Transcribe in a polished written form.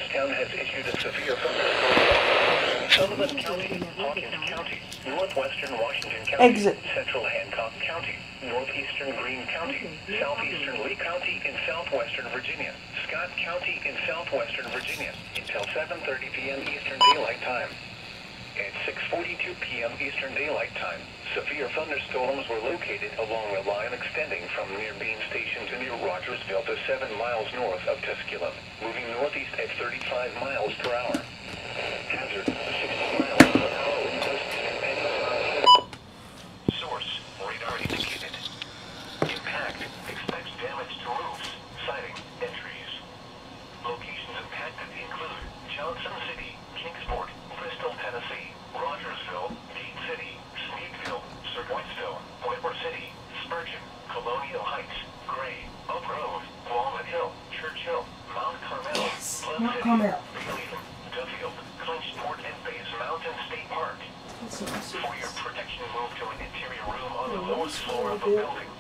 Kutztown has issued a severe thunderstorm. Sullivan County, Hawkins County, northwestern Washington County, Exit. central Hancock County, northeastern Greene County, southeastern Lee County in southwestern Virginia, Scott County in southwestern Virginia, until 7:30 p.m. Eastern Daylight Time. At 6:42 p.m. Eastern Daylight Time, severe thunderstorms were located along a line extending from near Bean Station to near Rogersville to 7 miles north of Tusculum, moving northeast at 35 miles per hour. Hazard, 60 miles per hour in distance. Source, radar indicated. Impact, expects damage to roofs, siding, and trees. Locations impacted include Johnson City, Kingsport, Bristol, Tennessee, Rogersville, Dean City, Sneedville, Sirgoitsville, Whitworth City, Spurgeon, Colonial Heights, Gray, Oak Road, Walnut Hill, Churchill, Mount Carmel, Yes, Glen Mount City, Carmel. Baileyton, Duffield, Clinchport, and Bays Mountain State Park. For your protection, move to an interior room on the lowest floor of the building.